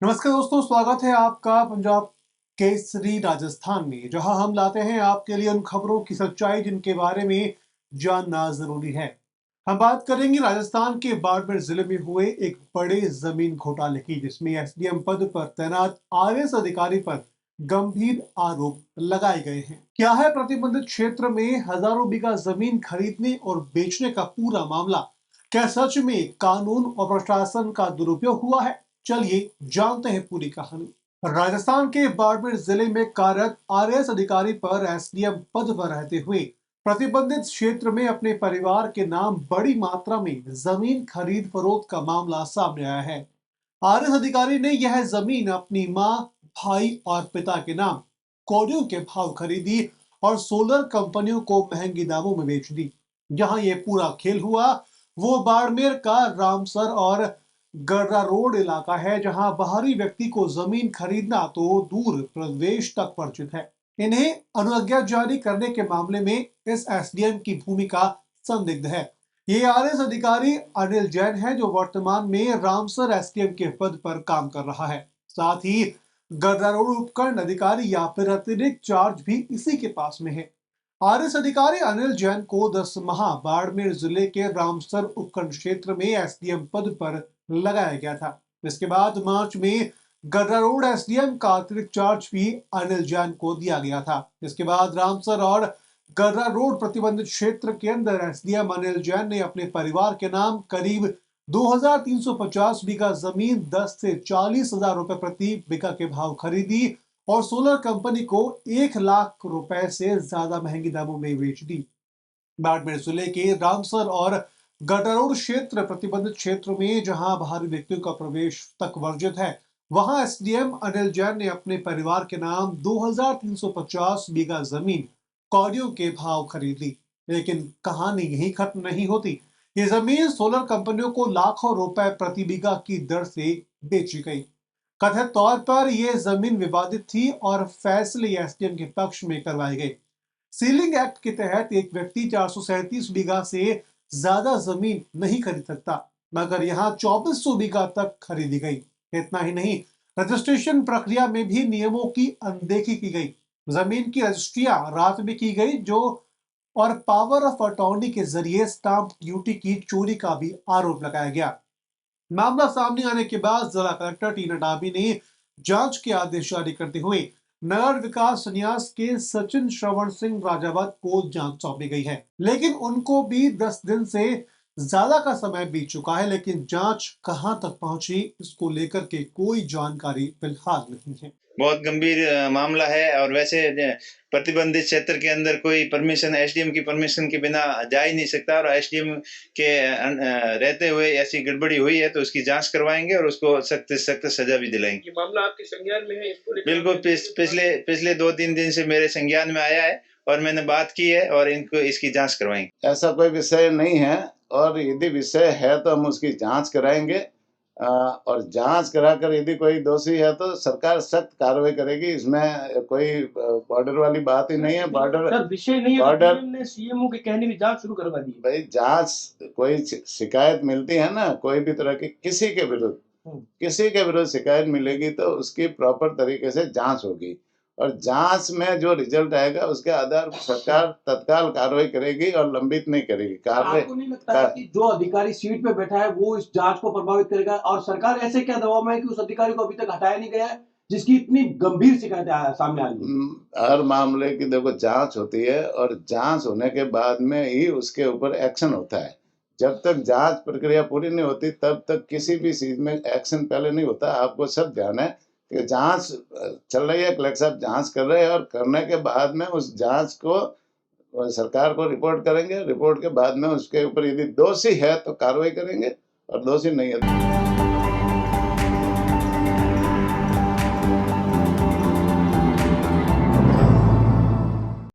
नमस्कार दोस्तों, स्वागत है आपका पंजाब केसरी राजस्थान में, जहां हम लाते हैं आपके लिए उन खबरों की सच्चाई जिनके बारे में जानना जरूरी है। हम बात करेंगे राजस्थान के बाड़मेर जिले में हुए एक बड़े जमीन घोटाले की, जिसमें एसडीएम पद पर तैनात आरएएस अधिकारी पर गंभीर आरोप लगाए गए हैं। क्या है प्रतिबंधित क्षेत्र में हजारों बीघा जमीन खरीदने और बेचने का पूरा मामला? क्या सच में कानून और प्रशासन का दुरुपयोग हुआ है? चलिए जानते हैं पूरी कहानी। राजस्थान के बाड़मेर जिले में कार्यरत आरएएस अधिकारी पर एसडीएम पद पर रहते हुए प्रतिबंधित क्षेत्र में अपने परिवार के नाम बड़ी मात्रा में जमीन खरीद फरोख्त का मामला सामने आया है। आरएएस अधिकारी ने यह जमीन अपनी मां, भाई और पिता के नाम कौड़ियों के भाव खरीदी और सोलर कंपनियों को महंगे दामों में बेच दी। जहां यह पूरा खेल हुआ वो बाड़मेर का रामसर और गर्रा रोड इलाका है, जहां बाहरी व्यक्ति को जमीन खरीदना तो दूर प्रदेश तक परिचित है। इन्हें अनुज्ञा जारी करने के मामले में इस एसडीएम की भूमिका संदिग्ध है। ये आरएएस अधिकारी अनिल जैन है, जो वर्तमान में रामसर एसडीएम के पद पर काम कर रहा है। साथ ही गर्रा रोड उपखंड अधिकारी या फिर अतिरिक्त चार्ज भी इसी के पास में है। आरएएस अधिकारी अनिल जैन को 10 माह बाड़मेर जिले के रामसर उपखंड क्षेत्र में एसडीएम पद पर लगाया गया था। इसके बाद मार्च में गर्रा रोड एसडीएम का अतिरिक्त चार्ज भी अनिल जैन को दिया गया था। इसके बाद रामसर और गर्रा रोड प्रतिबंधित क्षेत्र के अंदर एसडीएम अनिल जैन ने अपने परिवार के नाम करीब 2350 बीघा जमीन 10 से 40,000 रुपए प्रति बीघा के भाव खरीदी और सोलर कंपनी को 1 लाख रुपए से ज्यादा महंगी दामों में बेच दी। बाड़मेर जिले के रामसर और गटारोड क्षेत्र प्रतिबंधित क्षेत्र में जहां बाहरी व्यक्तियों का प्रवेश तक वर्जित है, वहां एसडीएम अनिल जैन ने अपने परिवार के नाम 2350 बीघा जमीन कौड़ियों के भाव खरीद ली। लेकिन कहानी यहीं खत्म नहीं होती। ये जमीन सोलर कंपनियों को लाखों रुपए प्रति बीघा की दर से बेची गई। कथित तौर पर यह जमीन विवादित थी और फैसले एसडीएम के पक्ष में करवाए गए। सीलिंग एक्ट के तहत एक व्यक्ति 437 बीघा से ज्यादा जमीन नहीं खरीद सकता, मगर यहाँ 2400 बीघा तक खरीदी गई। इतना ही नहीं, रजिस्ट्रेशन प्रक्रिया में भी नियमों की अनदेखी की गई। जमीन की रजिस्ट्रियां रात में की गई और पावर ऑफ अटॉर्नी के जरिए स्टाम्प ड्यूटी की चोरी का भी आरोप लगाया गया। मामला सामने आने के बाद जिला कलेक्टर टीना डाबी ने जांच के आदेश जारी करते हुए नगर विकास न्यास के सचिन श्रवण सिंह राजावत को जांच सौंपी गई है। लेकिन उनको भी 10 दिन से ज्यादा का समय बीत चुका है, लेकिन जांच कहां तक पहुंची इसको लेकर के कोई जानकारी फिलहाल नहीं है। बहुत गंभीर मामला है। और वैसे प्रतिबंधित क्षेत्र के अंदर कोई परमिशन, एसडीएम की परमिशन के बिना जा ही नहीं सकता, और एसडीएम के रहते हुए ऐसी गड़बड़ी हुई है तो उसकी जांच करवाएंगे और उसको सख्त सख्त सजा भी दिलाएंगे। ये मामला आपके संज्ञान में है? इसको बिल्कुल, पिछले 2-3 दिन से मेरे संज्ञान में आया है और मैंने बात की है और इनको इसकी जांच करवाएंगे। ऐसा कोई विषय नहीं है, और यदि विषय है तो हम उसकी जांच कराएंगे, और जांच कराकर यदि कोई दोषी है तो सरकार सख्त कार्रवाई करेगी। इसमें कोई बॉर्डर वाली बात ही नहीं है। सर, विषय नहीं है, बॉर्डर ने सीएमओ के कहने की जांच शुरू करवा दी। भाई, जांच, कोई शिकायत मिलती है ना, कोई भी तरह की किसी के विरुद्ध शिकायत मिलेगी तो उसकी प्रॉपर तरीके से जांच होगी, और जांच में जो रिजल्ट आएगा उसके आधार पर सरकार तत्काल कार्रवाई करेगी और लंबित नहीं करेगी। आपको नहीं लगता कि जो अधिकारी सीट पे बैठा है वो इस जांच को प्रभावित करेगा? और सरकार ऐसे क्या दबाव में है कि उस अधिकारी को अभी तक हटाया नहीं गया है, जिसकी इतनी गंभीर शिकायतें सामने आ रही है? हर मामले की देखो जांच होती है, और जांच होने के बाद में ही उसके ऊपर एक्शन होता है। जब तक जांच प्रक्रिया पूरी नहीं होती तब तक किसी भी चीज में एक्शन पहले नहीं होता। आपको सब ध्यान है कि जांच चल रही है, कलेक्टर साहब जांच कर रहे हैं, और करने के बाद में उस जांच को सरकार को रिपोर्ट करेंगे। रिपोर्ट के बाद में उसके ऊपर यदि दोषी है तो कार्रवाई करेंगे, और दोषी नहीं है